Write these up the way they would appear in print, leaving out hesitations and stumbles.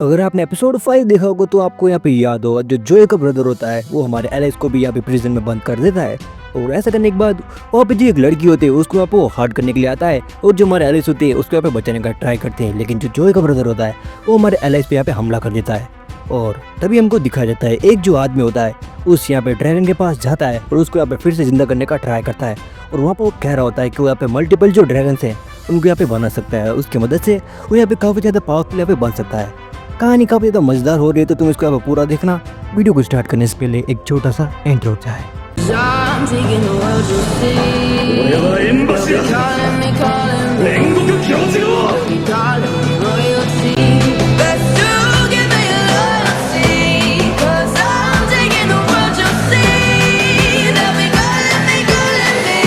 अगर आपने एपिसोड 5 देखा होगा तो आपको यहाँ पे याद होगा जो जोए का ब्रदर होता है वो हमारे एलेक्स को भी यहाँ पे प्रिजन में बंद कर देता है। और ऐसा करने के बाद वहाँ पे जो एक लड़की होती है उसको यहाँ पे वो हार्ड करने के लिए आता है और जो हमारे एलेक्स होती है उसको यहाँ पे बचाने का ट्राई करते हैं, लेकिन जो जोए का ब्रदर होता है वो हमारे एलेक्स पे यहाँ पे हमला कर देता है। और तभी हमको दिखाया जाता है एक जो आदमी होता है उस यहाँ पे ड्रैगन के पास जाता है और उसको यहाँ पे फिर से जिंदा करने का ट्राई करता है। और वहाँ पे वो कह रहा होता है कि वो यहाँ पे मल्टीपल जो ड्रैगन्स हैं उनको यहाँ पे बना सकता है, उसकी मदद से वो यहाँ पे काफ़ी ज़्यादा पावरफुल यहाँ पे बन सकता है। कहानी काफ़ी ज़्यादा मज़ेदार हो रही है तो तुम इसको यहाँ पे पूरा देखना। वीडियो को स्टार्ट करने से पहले एक छोटा सा इंट्रो चाहे। I'm taking the world to see. 俺はエンバシだ Calling me, calling me, 煉獄教授を calling me royalty. Let's give me loyalty. 'Cause I'm taking the world to see. They'll be calling me, calling me.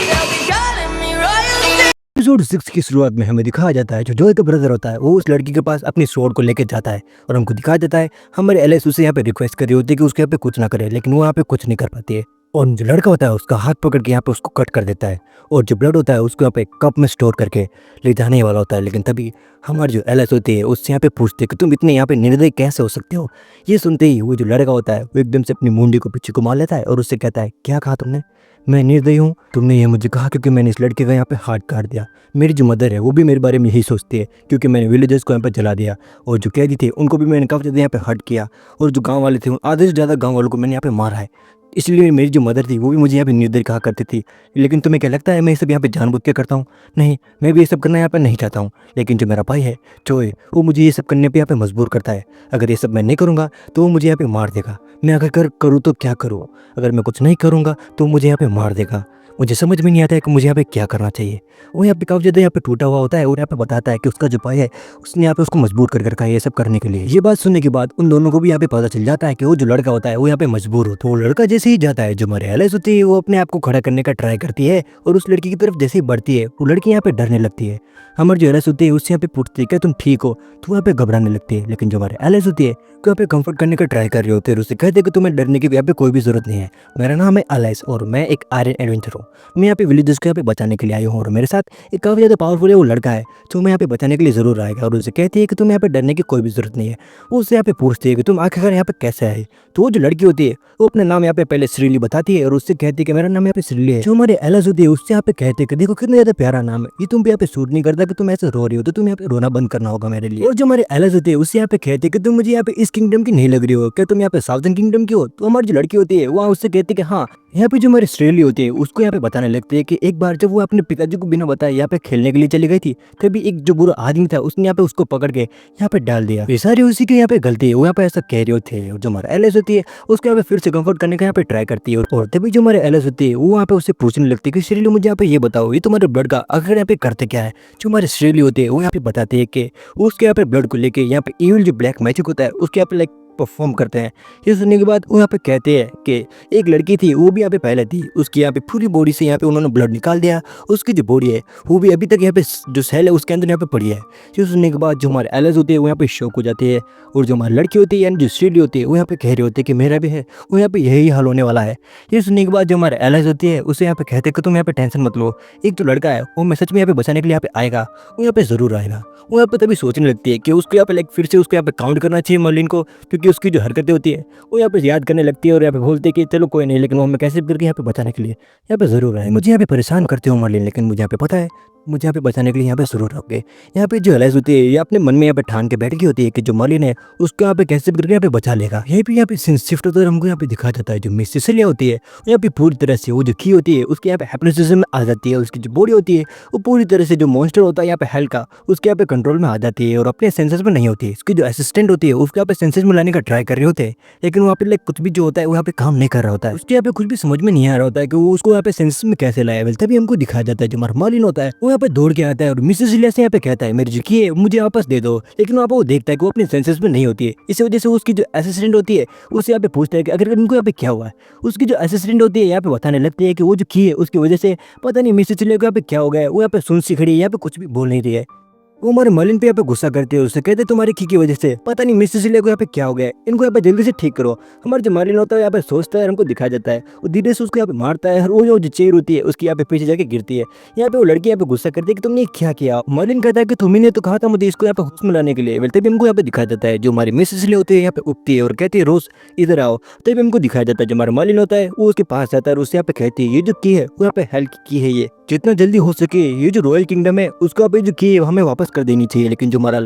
They'll be calling me royalty. Episode 6 की शुरुआत में हमें दिखाया जाता है जो जोए का brother होता है वो उस लड़की के पास अपनी स्वॉर्ड को लेकर जाता है और हमको दिखाया जाता है हमारे एलेक्स उसे यहाँ पे रिक्वेस्ट कर रही होती है कि उसके यहाँ पे कुछ ना करे, लेकिन वो यहाँ पे कुछ नहीं कर पाती है। और जो लड़का होता है उसका हाथ पकड़ के यहाँ पे उसको कट कर देता है और जो ब्लड होता है उसको यहाँ पे कप में स्टोर करके ले जाने वाला होता है। लेकिन तभी हमारी जो एलेक्स होती है उससे यहाँ पे पूछते हैं कि तुम इतने यहाँ पे निर्दयी कैसे हो सकते हो। ये सुनते ही वो जो लड़का होता है वो एकदम से अपनी मुंडी को पीछे घुमा लेता है और उससे कहता है क्या कहा तुमने, मैं निर्दयी हूँ? तुमने ये मुझे कहा क्योंकि मैंने इस लड़के का यहाँ पे हार्ट काट दिया। मेरी जो मदर है वो भी मेरे बारे में यही सोचती है क्योंकि मैंने विलेजर्स को यहाँ पे जला दिया और जो कैदी थे उनको भी मैंने काफ़ी ज़्यादा यहाँ पे हर्ट किया और जो गांव वाले थे आधे से ज़्यादा गांव वालों को मैंने यहाँ पे मारा है। इसलिए मेरी जो मदर थी वो भी मुझे यहाँ पे निर्दयी कहा करती थी। लेकिन तुम्हें क्या लगता है मैं ये सब यहाँ पे जानबूझ के करता हूँ? नहीं, मैं भी ये सब करना यहाँ पे नहीं चाहता हूँ, लेकिन जो मेरा भाई है जोए वो मुझे ये सब करने पे यहाँ पे मजबूर करता है। अगर ये सब मैं नहीं करूँगा तो वो मुझे यहाँ पे मार देगा। मैं अगर करूँ तो क्या करूँ? अगर मैं कुछ नहीं करूँगा तो मुझे यहाँ पे मार देगा। मुझे समझ में नहीं आता है कि मुझे यहाँ पे क्या करना चाहिए। वो यहाँ पे काफ़ी ज़्यादा यहाँ पे टूटा हुआ होता है और यहाँ पे बताता है कि उसका जो भाई है उसने यहाँ पे उसको मजबूर कर रखा है ये सब करने के लिए। ये बात सुनने के बाद उन दोनों को भी यहाँ पे पता चल जाता है कि वो जो लड़का होता है वो यहाँ पे मजबूर हो। तो वो लड़का जैसे ही जाता है जो हमारे एलेक्स होती है वो अपने आप को खड़ा करने का ट्राई करती है और उस लड़की की तरफ जैसे ही बढ़ती है वो लड़की यहाँ पे डरने लगती है। हमारी जो एलेक्स होती है उससे यहाँ पे पूछती है क्या तुम ठीक हो, तो यहाँ पे घबराने लगती है। लेकिन जो हमारे एलेक्स होती है वो यहाँ पे कंफर्ट करने का ट्राई कर रही होती है और उससे कहते हैं कि तुम्हें डरने की यहाँ पे कोई भी जरूरत नहीं है। मेरा नाम है एलेक्स और मैं एक आयरन एडवेंचर हूँ। मैं यहाँ पे विलेजर्स को यहाँ पे बचाने के लिए आई हूँ और मेरे साथ एक काफ़ी ज़्यादा पावरफुल है वो लड़का है जो मैं यहाँ पे बचाने के लिए ज़रूर आएगा। और उसे कहती है कि तुम्हें यहाँ पे डरने की कोई भी ज़रूरत नहीं है। वो उससे यहाँ पे पूछती है कि तुम आखिरकार यहाँ पे कैसे आए। तो वो जो लड़की होती है वो अपना नाम यहाँ पे पहले श्रीली बताती है और उससे कहती है कि मेरा नाम यहाँ पे श्रीली है। जो हमारे एलेक्स होती है उससे यहाँ पे कहते हैं कि देखो कितना ज़्यादा प्यारा नाम है, ये तुम पे यहाँ पे सूट नहीं करता कि तुम ऐसे रो रही हो, तो तुम यहाँ पे रोना बंद करना होगा मेरे लिए। और जो हमारे एलेक्स होती है उससे यहाँ पे कहते हैं कि तुम मुझे यहाँ पे इस किंगडम की नहीं लग रही हो, क्या तुम यहाँ पे साउथर्न किंगडम की हो? तो हमारी जो लड़की होती है वहाँ उससे कहती है कि हाँ। यहाँ पे जो हमारी श्रेली होती है उसको यहाँ पे बताने लगते हैं कि एक बार जब वो अपने पिताजी को बिना बताए यहाँ पे खेलने के लिए चली गई थी तभी एक जो बुरा आदमी था उसने यहाँ पे उसको पकड़ के यहाँ पे डाल दिया। ये सारी उसी की यहाँ पे गलती है, वो यहाँ पे ऐसा कह रहे थे। और जो हमारा एलेक्स होती है उसको यहाँ पे फिर से कंफर्ट करने का यहाँ पे ट्राई करती है और तभी जो हमारे एलेक्स होती है वो यहाँ पे उससे पूछने लगती है कि श्रेली मुझे यहाँ पे ये बताओ ये तुम्हारे ब्लड का आखिर यहाँ पे करते क्या है। जो हमारे श्रेली होते हैं वो यहाँ पे बताते हैं कि उसके यहाँ पे ब्लड को लेके यहाँ पे इविल जो ब्लैक मैजिक होता है उसके यहाँ पे लाइक परफॉर्म करते हैं। ये सुनने के बाद वो यहाँ पे कहते हैं कि एक लड़की थी वो भी यहाँ पे पहले थी, उसकी यहाँ पे पूरी बॉडी से यहाँ पे उन्होंने ब्लड निकाल दिया, उसकी जो बॉडी है वो भी अभी तक यहाँ पे जो सेल है उसके अंदर यहाँ पे पड़ी है। ये सुनने के बाद जो हमारे एलेक्स होते हैं वो यहाँ पे शौक हो जाते हैं और जो हमारी लड़की होती है यानी जो श्रीली होती है वो यहाँ पे कह रही होती है कि मेरा भी है, वो यहाँ पे यही हाल होने वाला है। ये सुनने के बाद जो हमारे एलेक्स होती है उसे यहाँ पे कहते हैं कि तुम यहाँ पे टेंशन मत लो, एक जो लड़का है वो मैं सच में यहाँ पे बचाने के लिए यहाँ पे आएगा, वो यहाँ पे जरूर आएगा। वो यहाँ पे तभी सोचने लगती है कि उसको यहाँ पे लाइक फिर से उसको यहाँ पे काउंट करना चाहिए मर्लिन को, क्योंकि उसकी जो हरकतें होती है वो यहाँ पे याद करने लगती है और यहाँ पे बोलती है कि चलो कोई नहीं, लेकिन वो हमें कैसे भी करके यहाँ पे बचाने के लिए यहाँ पे जरूर आए। मुझे यहाँ पे परेशान करते हो मर्लिन, लेकिन मुझे यहाँ पे पता है मुझे यहाँ पे बचाने के लिए यहाँ पे जरूर आओगे। यहाँ पे जो एलेक्स होती है ये अपने मन में यहाँ पे ठान के बैठ गई होती है कि जो मर्लिन है उसको यहाँ पे कैसे भी करके यहाँ पे बचा लेगा। यहीं पे यहाँ पे सीन शिफ्ट होता है, हमको यहाँ पे दिखा जाता है जो मिस सिसिलिया होती है यहाँ पे पूरी तरह से वो जो की होती है उसके यहाँ पे हिप्नोटिज्म में आ जाती है। उसकी जो बॉडी होती है वो पूरी तरह से जो मॉन्स्टर होता है यहाँ पे हेल का उसके यहाँ पे कंट्रोल में आ जाती है और अपने सेंसेस में नहीं होती है। उसकी जो असिस्टेंट होती है उसके यहाँ पे सेंसेस में लाने का ट्राई कर रहे होते हैं, लेकिन वहाँ पे लाइक कुछ भी जो होता है वो यहाँ पे काम नहीं कर रहा होता है। उसके यहाँ पे कुछ भी समझ में नहीं आ रहा होता है कि वो उसको यहाँ पे सेंसेस में कैसे लाया। तभी हमको दिखाया जाता है जो हमारा मर्लिन होता है वो यहाँ पे दौड़ के आता है और मिसेस सिसिलिया से यहाँ पे कहता है मेरी जो की है मुझे वापस दे दो, लेकिन वहाँ पे वो देखता है कि वो अपने सेंसेस में नहीं होती है। इसी वजह से उसकी जो असिस्टेंट होती है उससे यहाँ पे पूछता है कि अगर इनको यहाँ पे क्या हुआ है। उसकी जो असिस्टेंट होती है यहाँ पे बताने लगती है कि वो जो की है उसकी वजह से पता नहीं मिसेस सिसिलिया को यहाँ पे क्या हो गया है, वो यहाँ पे सुन सी खड़ी है, यहाँ पे कुछ भी बोल नहीं रही है। वो हमारे मलिन पे यहाँ पे गुस्सा करते हैं, उससे कहते हैं तुम्हारी की वजह से पता नहीं मिस सिसिलिया को यहाँ पे क्या हो गया है, इनको यहाँ पे जल्दी से ठीक करो। हमारे जो मलिन होता है यहाँ पे सोचता है और हमको दिखाया जाता है, वो धीरे से उसको यहाँ पे मारता है और वो जो चेयर होती है उसकी यहाँ पे पीछे जाके गिरती है। यहाँ पे वो लड़की यहाँ पे गुस्सा करती है कि तुमने ये क्या किया। मलिन कहता है कि तुम्ही ने तो कहा था मुझे इसको यहाँ पे होश में लाने के लिए। तभी हमको यहाँ पे दिखाया जाता है जो हमारी मिस सिसिलिया होती है यहाँ पे उठती है और कहती है रोज इधर आओ। तभी हमको दिखाया जाता है जो हमारा मलिन होता है वो उसके पास जाता है और उससे यहाँ पे कहती है ये जो की है वो यहाँ पे हेल की है, ये जितना जल्दी हो सके ये जो रॉयल किंगडम है उसको यहाँ पे जो की है हमें वापस कर देनी चाहिए। लेकिन जो हमारा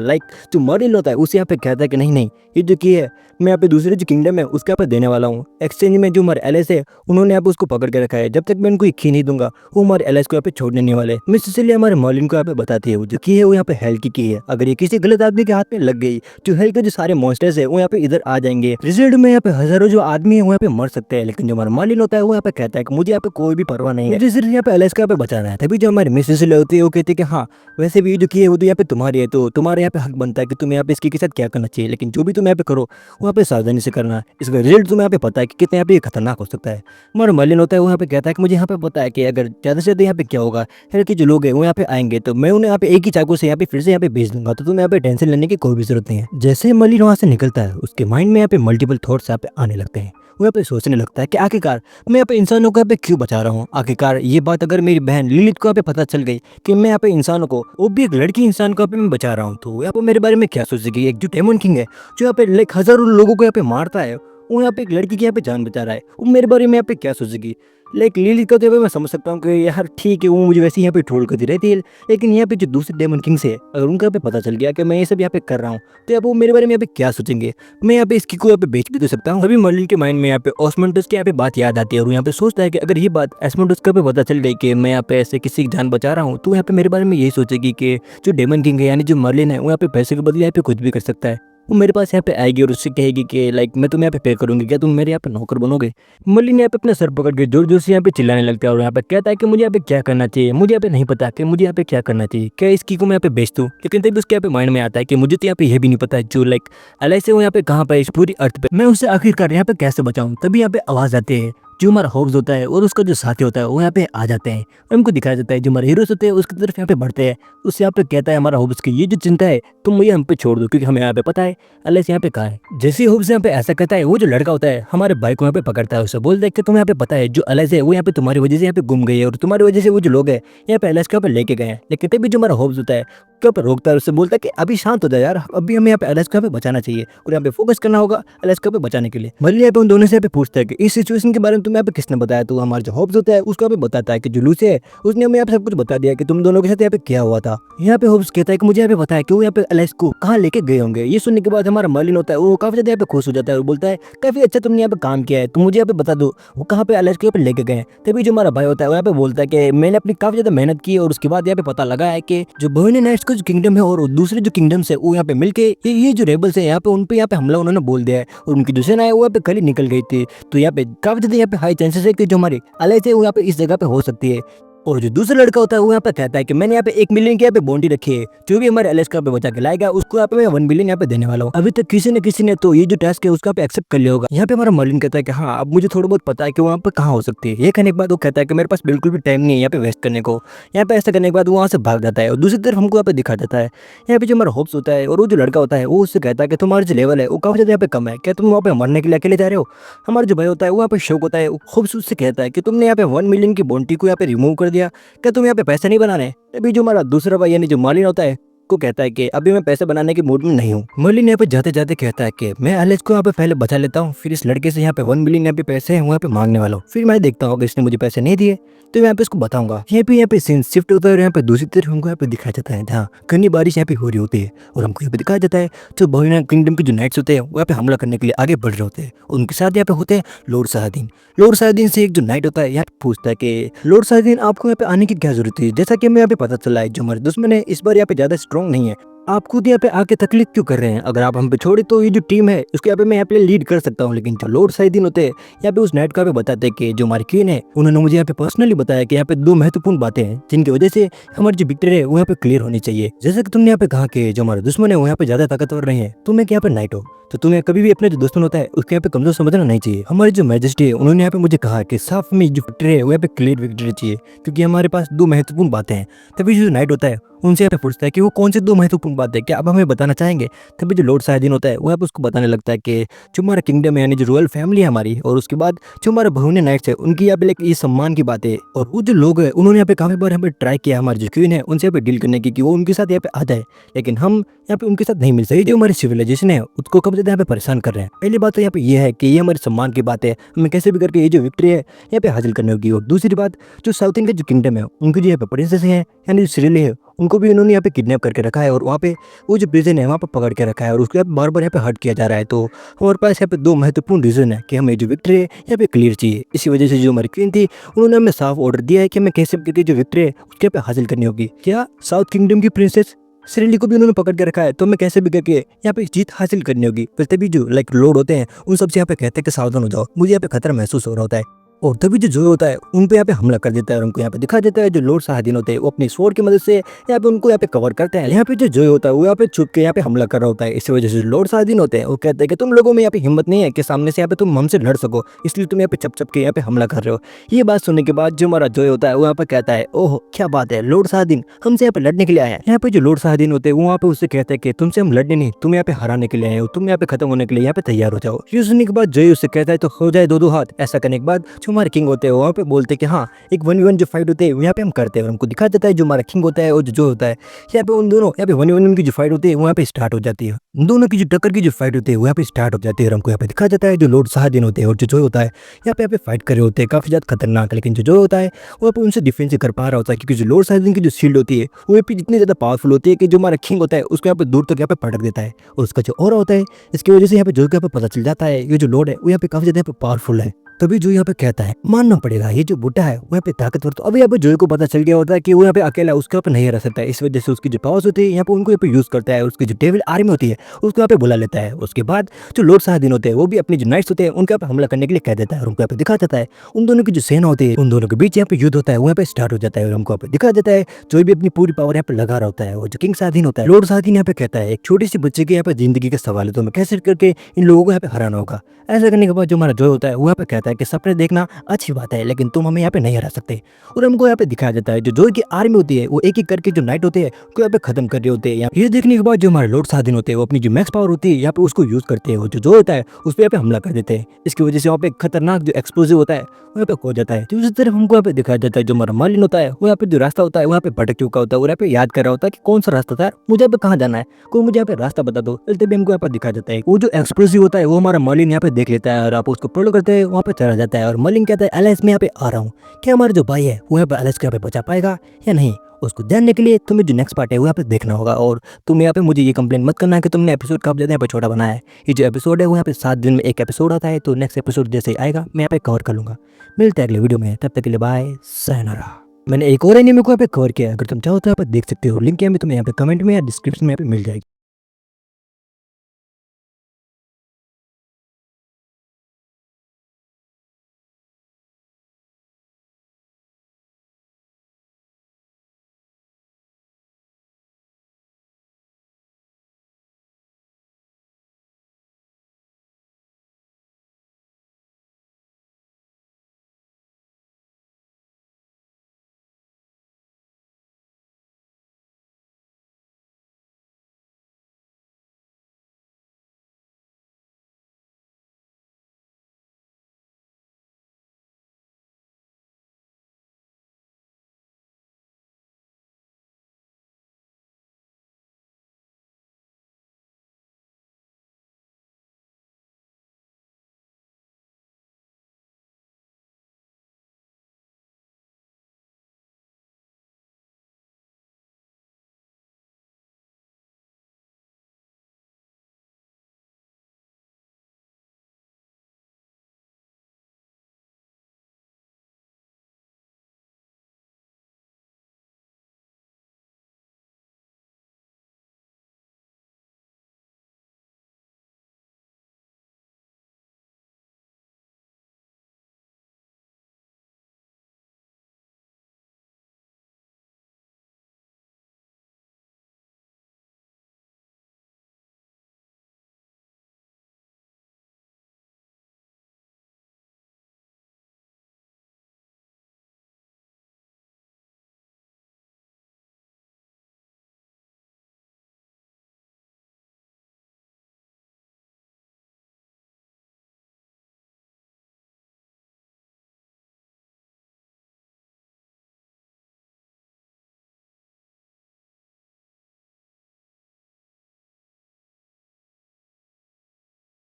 जो मर्लिन होता है उसे यहाँ पे कहता है कि नहीं ये जो की है मैं यहाँ पे दूसरे जो किंगडम है उसके यहाँ पे देने वाला हूँ। एक्सचेंज में जो हमारे एलएस है उन्होंने यहाँ पे उसको पकड़ के रखा है, जब तक मैं इनको खी नहीं दूंगा वो हमारे एलएस को यहाँ पे छोड़ने नहीं वाले। मिस सिसिलिया हमारे मर्लिन को यहाँ पे बताती है वो जो की है वो यहाँ पे हेल की है, अगर ये किसी गलत आदमी के हाथ में लग गई जो हेल के जो सारे मॉन्स्टर्स है वो यहाँ पे इधर आ जाएंगे। रिजल्ट में यहाँ पे हजारों जो आदमी है वो यहाँ पे मर सकते हैं। लेकिन जो हमारा मर्लिन होता है वो यहाँ पे कहता है कि मुझे यहाँ पे कोई भी परवाह नहीं है, मुझे सिर्फ यहाँ पे एलएस को यहाँ पे बचाना है। तभी जो हमारी मिस सिसिलिया होती है वो कहती है कि हाँ वैसे भी ये जो की है वो तो यहाँ पे तुम्हारी है, तो तुम्हारे यहाँ पे हक बनता है कि तुम्हें यहाँ पे इसके साथ क्या करना चाहिए, लेकिन जो भी तुम यहाँ पे करो वो यहाँ पे सावधानी से करना। इसका रिजल्ट तुम्हें यहाँ पे पता है कि कितने यहाँ पे खतरनाक हो सकता है। हमारा मर्लिन होता है वो यहाँ पे कहता है कि मुझे यहाँ पे पता है कि अगर ज़्यादा से ज़्यादा यहाँ पे क्या होगा, हेल के जो लोग हैं वो यहाँ पे आएंगे तो मैं उन्हें यहाँ पे एक ही चाकू से यहाँ पे फिर से यहाँ पे भेज दूंगा, तो तुम्हें यहाँ पे टेंशन लेने की कोई भी जरूरत नहीं है। जैसे मर्लिन वहाँ से निकलता है उसके माइंड में यहाँ पे मल्टीपल थॉट्स यहाँ पे आने लगते हैं। वो यहाँ पे सोचने लगता है कि आखिरकार मैं यहाँ पे इंसानों को यहाँ पे क्यों बचा रहा हूँ। आखिरकार ये बात अगर मेरी बहन लिलित को यहाँ पे पता चल गई कि मैं यहाँ पे इंसानों को, वो भी एक लड़की इंसान को यहाँ पे मैं बचा रहा हूँ, तो यहाँ पे मेरे बारे में क्या सोचेगी। एक जो डेमन किंग है जो यहाँ पे लाइक हजारों लोगों को यहाँ पे मारता है, वो यहाँ पे एक लड़की की यहाँ पे जान बचा रहा है, वो मेरे बारे में यहाँ पे क्या सोचेगी। लाइक लिलित का तो मैं समझ सकता हूँ कि यार ठीक है वो मुझे वैसे यहाँ पे ट्रोल करती रहती है, लेकिन यहाँ पे जो दूसरे डेमन किंग्स है अगर उनको यहाँ पे पता चल गया कि मैं ये सब यहाँ पे कर रहा हूँ तो अब वो मेरे बारे में यहाँ पे क्या सोचेंगे। मैं यहाँ पे इसकी को यहाँ पे बेच भी दे सकता हूँ। अभी मर्लिन के माइंड में यहाँ पे ऑस्मंडस की यहाँ पे बात याद आती है और वो यहाँ पे सोचता है कि अगर ये बात एस्मोंडस को पता चल गई कि मैं यहाँ पे ऐसे किसी की जान बचा रहा हूँ तो यहाँ पे मेरे बारे में यही सोचेगी कि जो डेमन किंग है यानी जो मर्लिन है वो यहाँ पे पैसे के बदले यहाँ पे कुछ भी कर सकता है। वो मेरे पास यहाँ पे आएगी और उससे कहेगी कि लाइक मैं तुम्हें यहाँ पे पे करूंगी, क्या तुम मेरे यहाँ पे नौकर बनोगे। मर्लिन यहाँ पे अपना सर पकड़ के जोर जोर से यहाँ पे चिल्लाने लगता है और यहाँ पे कहता है कि मुझे यहाँ पे क्या करना चाहिए, मुझे यहाँ पे नहीं पता कि मुझे यहाँ पे क्या करना चाहिए, क्या इसकी को मैं यहाँ पे बेच दूँ। लेकिन तभी उसके यहाँ पे माइंड में आता है कि मुझे तो यहाँ पे ये भी नहीं पता जो लाइक एलआई से वो यहाँ पे कहाँ पे इस पूरी अर्थ पे मैं उससे आखिरकार यहाँ पे कैसे बचाऊँ। तभी यहाँ पे आवाज आती है, जो हमारा होप्स होता है और उसका जो साथी होता है वो यहाँ पे आ जाते हैं और हमको दिखाया जाता है जो हमारे हीरोज होते हैं उसकी तरफ यहाँ पे बढ़ते हैं। उससे यहाँ पे कहता है हमारा होप्स की ये जो चिंता है तुम मुझे हम पे छोड़ दो क्योंकि हमें यहाँ पे पता है एलएस यहाँ पे कहाँ है। जैसे ही होप्स यहाँ पे ऐसा कहता है वो जो लड़का होता है हमारे भाई को यहाँ पे पकड़ता है, उसे बोलता है कि तुम्हें यहाँ पे पता है जो एलएस है वो यहाँ पे तुम्हारी वजह से यहाँ पे गुम गई है और तुम्हारी वजह से वो जो लोग है यहाँ पे एलएस के यहाँ पे लेके गए हैं। लेकिन तभी जो हमारा होप्स होता है क्या पे रोकता है, उससे बोलता है कि अभी शांत हो जाए यार, अभी हमें यहाँ पे एलएस को यहाँ पे बचाना चाहिए और यहाँ पे फोकस करना होगा एलएस को यहाँ पे बचाने के लिए। मर्लिन यहाँ पे उन दोनों से यहाँ पे पूछता है कि इस सिचुएशन के बारे में तुम्हें यहाँ पे किसने बताया, तो हमारा जो होप्स होता है उसको यहाँ पे बताता है कि जो लूसी है उसने हमें यहाँ पे सब कुछ बता दिया कि तुम दोनों के साथ यहाँ पे क्या हुआ था। यहाँ पे होप्स कहता है कि मुझे यहाँ पे पता है कि वो यहाँ पे एलएस को कहाँ लेके गए होंगे। ये सुनने के बाद हमारा मर्लिन होता है वो काफी ज्यादा यहाँ पे खुश हो जाता है और बोलता है काफी अच्छा तुमने यहाँ पे काम किया है, तुम मुझे यहाँ पे बता दो वो कहाँ पे एलएस को यहाँ पे लेके गए। तभी जो हमारा भाई होता है वो यहाँ पे बोलता है कि मैंने अपनी काफी ज्यादा मेहनत की और उसके बाद यहाँ पे पता लगा है कि जो बोहेनियन नाइट्स का जो किंगडम है और दूसरे जो किंगडम्स है वो यहाँ पे मिलके ये जो रेबल्स है यहाँ पे उन पे यहाँ पे हमला उन्होंने बोल दिया है और उनकी जो सेना है वो यहाँ पे कल ही निकल गई थी। तो यहाँ पे काफी ज्यादा यहाँ पे हाई चांसेस है कि जो हमारी एलएस है वो यहाँ पे इस जगह पे हो सकती है। और जो दूसरा लड़का होता है वो यहाँ पे कहता है कि मैंने यहाँ पे 1 मिलियन की यहाँ पे बॉन्डी रखी है, जो भी हमारे एलएस का पे बचा के लाएगा उसको यहाँ पे मैं 1 मिलियन यहाँ पे देने वाला हूँ। अभी तक किसी ने तो ये जो टास्क है उसका पे एक्सेप्ट कर लिया होगा। यहाँ पे हमारा मर्लिन कहता है कि हाँ अब मुझे थोड़ा बहुत पता है कि वहाँ पे कहाँ हो सकती है। ये कहने के बाद वो कहता है कि मेरे पास बिल्कुल भी टाइम नहीं है यहाँ पे वेस्ट करने को। यहाँ पे ऐसा करने के बाद वो वहाँ से भाग जाता है और दूसरी तरफ हमको यहाँ पे दिखा जाता है यहाँ पे जो हमारा होप्स होता है और वो जो लड़का होता है वो उससे कहता है कि तुम्हारा जो लेवल है वो काफी ज्यादा यहाँ पे कम है, क्या तुम वहाँ पे मरने के लिए अकेले जा रहे हो। हमारा जो भाई होता है वो यहाँ पे शौक होता है होप्स उससे कहता है कि तुमने यहाँ पे 1 मिलियन की बॉन्डी को यहाँ पे रिमूव कर दिया, क्या तुम यहाँ पे पैसे नहीं बनाने। अभी जो हमारा दूसरा भाई यानी जो मर्लिन होता है को कहता है कि अभी मैं पैसे बनाने के मूड में नहीं हूँ। मर्लिन यहाँ पे जाते जाते कहता है कि मैं एलएस को यहाँ पे पहले बचा लेता हूँ, फिर इस लड़के से यहाँ पे 1 मिलियन यहाँ पे पैसे हैं वहाँ पे मांगने वाला हूँ, फिर मैं देखता हूँ अगर इसने मुझे पैसे नहीं दिए तो यहाँ पे इसको बताऊंगा। यहाँ पे सीन शिफ्ट होता है और यहाँ पे दूसरी तरफ हमको यहाँ पे दिखाया जाता है जहाँ घनी बारिश यहाँ पे हो रही होती है और हमको यहाँ पे दिखाया जाता है जो बोहेनियन किंगडम के जो नाइट्स होते हैं वो यहाँ पे हमला करने के लिए आगे बढ़ रहे होते हैं। उनके साथ यहाँ पे होते हैं लॉर्ड सालादीन। लॉर्ड सालादीन से एक जो नाइट होता है यहाँ पे पूछता है कि लॉर्ड सालादीन आपको यहाँ पे आने की क्या जरूरत है, जैसा कि हमें यहाँ पे पता चला है जो हमारे दुश्मन है इस बार यहाँ पे ज्यादा स्ट्रॉन्ग नहीं है, आप खुद यहाँ पे आके तकलीफ क्यों कर रहे हैं। अगर आप हम पे छोड़े तो ये जो टीम है उसके यहाँ पे मैं यहाँ पे लीड कर सकता हूँ। लेकिन जो लॉर्ड सालादीन होते हैं यहाँ पे उस नाइट का पे बताते हैं कि जो हमारी क्वीन है उन्होंने मुझे यहाँ पे पर्सनली बताया कि यहाँ पे 2 महत्वपूर्ण बातें हैं जिनकी वजह से हमारी जो विक्ट्री है वो यहाँ पे क्लियर होनी चाहिए। जैसे कि तुमने यहाँ पे कहा कि जो हमारे दुश्मन है वो यहाँ पे ज्यादा ताकतवर नहीं है, तुम एक यहाँ पे नाइट हो, तो तुम्हें कभी भी अपने जो दुश्मन होता है उसके यहाँ पे कमजोर समझना नहीं चाहिए। हमारी जो मैजेस्टी है उन्होंने यहाँ पे मुझे कहा कि साफ में जो विक्ट्री है वो यहाँ पे क्लियर विक्ट्री चाहिए, क्योंकि हमारे पास दो महत्वपूर्ण बातें हैं। तभी जो नाइट होता है उनसे यहाँ पे पूछता है कि वो कौन से दो महत्वपूर्ण बात है, क्या आप हमें बताना चाहेंगे। तभी जो लॉर्ड साइदिन होता है वो यहाँ पे उसको बताने लगता है कि जो हमारा किंगडम है यानी जो रॉयल फैमिली है हमारी, और उसके बाद जो हमारे बहुने नाइट्स है उनकी यहाँ पे ये सम्मान की बात है। और वो जो लोग हैं उन्होंने यहाँ पे काफी बार यहाँ पे ट्राई किया हमारी जो क्वीन है उनसे यहाँ पे डील करने की कि वो उनके साथ यहाँ पे आ जाए, लेकिन हम यहाँ पे उनके साथ नहीं मिल सकते। जो हमारी सिविलाइजेशन है उसको कब ज्यादा यहाँ पे परेशान कर रहे हैं। पहली बात तो यहाँ पे ये है कि ये हमारे सम्मान की बात है, हमें कैसे भी करके ये जो विक्ट्री है यहाँ पे हासिल करनी होगी। और दूसरी बात, जो साउथ इंडिया जो किंगडम है उनकी जो यहाँ पे प्रिंसेस है यानी जो सिरिली है उनको भी उन्होंने यहाँ पे किडनैप करके रखा है, और वहाँ पे वो जो प्रिजन है वहाँ पे पकड़ के रखा है, और उसको बार बार यहाँ पे हर्ट किया जा रहा है। तो हमारे पास यहाँ पे दो महत्वपूर्ण रीजन है कि हमें जो विक्ट्री है यहाँ पे क्लियर चाहिए। इसी वजह से जो हमारी क्वीन थी उन्होंने हमें साफ ऑर्डर दिया है कि हमें कैसे करके जो विक्ट्री है उसके यहाँ पे हासिल करनी होगी। क्या साउथ किंगडम की प्रिंसेस सिरिली को भी उन्होंने पकड़ के रखा है, तो हमें कैसे भी करके यहाँ पे जीत हासिल करनी होगी। फिर तभी जो लॉर्ड होते हैं उन सबसे यहाँ पे कहते हैं कि सावधान हो जाओ, मुझे यहाँ पे खतरा महसूस हो रहा होता है। और तभी जो जोय होता है उन पे यहाँ पे हमला कर देता है और उनको यहाँ पे दिखा देता है। जो लॉर्ड साहदीन होते हैं वो अपनी स्वॉर्ड की मदद से यहाँ पे उनको यहाँ पे कवर करते हैं। यहाँ पे जो जोय होता है वो यहाँ पे छुप के यहाँ पे हमला कर रहा होता है। इसी वजह से लॉर्ड साहदीन होते हैं वो कहते हैं कि तुम लोगों में यहाँ पे हिम्मत नहीं है कि सामने से यहाँ पे तुम हमसे लड़ सको, इसलिए तुम यहाँ पे चप के यहाँ पे हमला कर रहे हो। ये बात सुनने के बाद जो हमारा जोय होता है वो यहाँ पे कहता है ओह क्या बात है, लॉर्ड साहदीन हमसे यहाँ पे लड़ने के लिए आए हैं। यहाँ पे जो लॉर्ड साहदीन होते हैं वो वहाँ पे उससे कहते हैं कि तुमसे हम लड़ने नहीं, तुम यहाँ पे हराने के लिए आए हो, तुम यहाँ पे खत्म होने के लिए यहाँ पे तैयार हो जाओ। ये सुनने के बाद जोय उससे कहता है तो हो जाए दो हाथ। ऐसा करने के बाद जो हमारे किंग होते हैं वहाँ पे बोलते हैं कि हाँ एक 1v1 जो फाइट होते हैं यहाँ पे हम करते हैं, और हमको दिखा देता है जो हमारा किंग होता है और जो होता है यहाँ पे उन दोनों यहाँ पे 1v1 की जो फाइट होती है वहाँ पे स्टार्ट हो जाती है। उन दोनों की जो टक्कर की जो फाइट होती है वहाँ पे स्टार्ट हो जाती है, और हमको यहाँ पे दिखा जाता है जो लॉर्ड साहदीन होते हैं और जो जोय होता है यहाँ पे फाइट कर रहे होते हैं काफी ज्यादा खतरनाक। लेकिन जो जोय होता है वो यहाँ पे उनसे डिफेंस कर पा रहा होता है, क्योंकि जो लॉर्ड साहदीन की जो शील्ड होती है वो यहाँ पे इतनी ज्यादा पावरफुल होती है कि जो हमारा किंग होता है उसको यहाँ पे दूर तक यहाँ पे पटक देता है, और उसका जो और होता है इसकी वजह से यहाँ पे जोय को यहाँ पे पता चल जाता है ये जो लॉर्ड है वो यहाँ पे काफी ज्यादा पावरफुल है। तभी जो यहाँ पे कहता है मानना पड़ेगा ये जो बुड्ढा है वो यहाँ पे ताकतवर। तो अभी यहाँ पे जोय को पता चल गया होता है कि वो यहाँ पे अकेला उसके यहाँ पे नहीं रह सकता है, इस वजह से उसकी जो पावर्स होती है यहाँ पे उनको यहाँ पे यूज करता है। उसकी जो डेविल आर्मी होती है उसको यहाँ पे बुला लेता है। उसके बाद जो लॉर्ड साहदीन होते हैं वो भी अपनी जो नाइट्स होते हैं उनके यहाँ पे हमला करने के लिए कह देता है, और उनको यहाँ पे दिखा देता है उन दोनों की जो सेना होती है उन दोनों के बीच यहाँ पे युद्ध होता है वो यहाँ पे स्टार्ट हो जाता है, और हमको यहाँ पे दिखा देता है जो भी अपनी पूरी पावर यहाँ पे लगा रहा होता है। और जो किंग साहदीन होता है लॉर्ड साहदीन यहाँ पे कहता है एक छोटी सी बच्चे के यहाँ पे जिंदगी का सवाल है, तो मैं कैसे करके इन लोगों को यहाँ पे हराना होगा। ऐसा करने के बाद जो हमारा जोय होता है वो यहाँ पे कहता है कि सपने देखना अच्छी बात है लेकिन तुम हमें यहाँ पे नहीं हरा सकते। और हमको यहाँ पे दिखाया जाता है जो जोय की आर्मी होती है वो एक एक करके जो नाइट होते हैं उसको यहाँ पे खत्म कर रहे होते हैं। ये देखने के बाद जो हमारे लॉर्ड साहदीन होते हैं वो अपनी जो मैक्स पावर होती है यहाँ पे उसको यूज करते हैं, और जो जोय होता है उस पर यहाँ पे हमला कर देते हैं। इसकी वजह से वहाँ पे खतरनाक जो एक्सप्लोजिव होता है वो यहाँ पे खो जाता है। दूसरी तरफ हमको यहाँ पे दिखाया जाता है जो हमारा मालिन होता है वो यहाँ पे जो रास्ता होता है वो यहाँ पे भटक चुका होता है, और यहाँ पे याद कर रहा होता है कि कौन सा रास्ता था, मुझे यहाँ पे कहाँ जाना है, कोई मुझे यहाँ पे रास्ता बता दो। तभी हमको यहाँ पे दिखाया जाता है वो जो एक्सप्लोजिव होता है वो हमारा मालिन यहाँ पे देख लेता है, और आप उसको फॉलो करते हैं वहाँ पे चला जाता है। और मालिन कहता है एलाइस में यहाँ पे आ रहा हूँ, क्या हमारा जो भाई है वो यहाँ पे एलाइस को यहाँ पे बचा पाएगा या नहीं। उसको जानने के लिए तुम्हें जो नेक्स्ट पार्ट है वो यहाँ पे देखना होगा। और तुम यहाँ पे मुझे ये कंप्लेन मत करना है कि तुमने एपिसोड काफी ज्यादा यहाँ पे छोटा बनाया है। ये जो एपिसोड है वो यहाँ पे 7 दिन में एक एपिसोड आता है, तो नेक्स्ट एपिसोड जैसे ही आएगा मैं यहाँ पे कवर कर लूंगा। मिलते हैं अगले वीडियो में, तब तक के लिए बाय sayonara। मैंने एक और एनीमे को यहाँ पे कवर किया है, अगर तुम चाहो तो यहाँ पे देख सकते हो, लिंक यहाँ पे तुम्हें यहाँ पे कमेंट में या डिस्क्रिप्शन में यहाँ पे मिल जाएगी।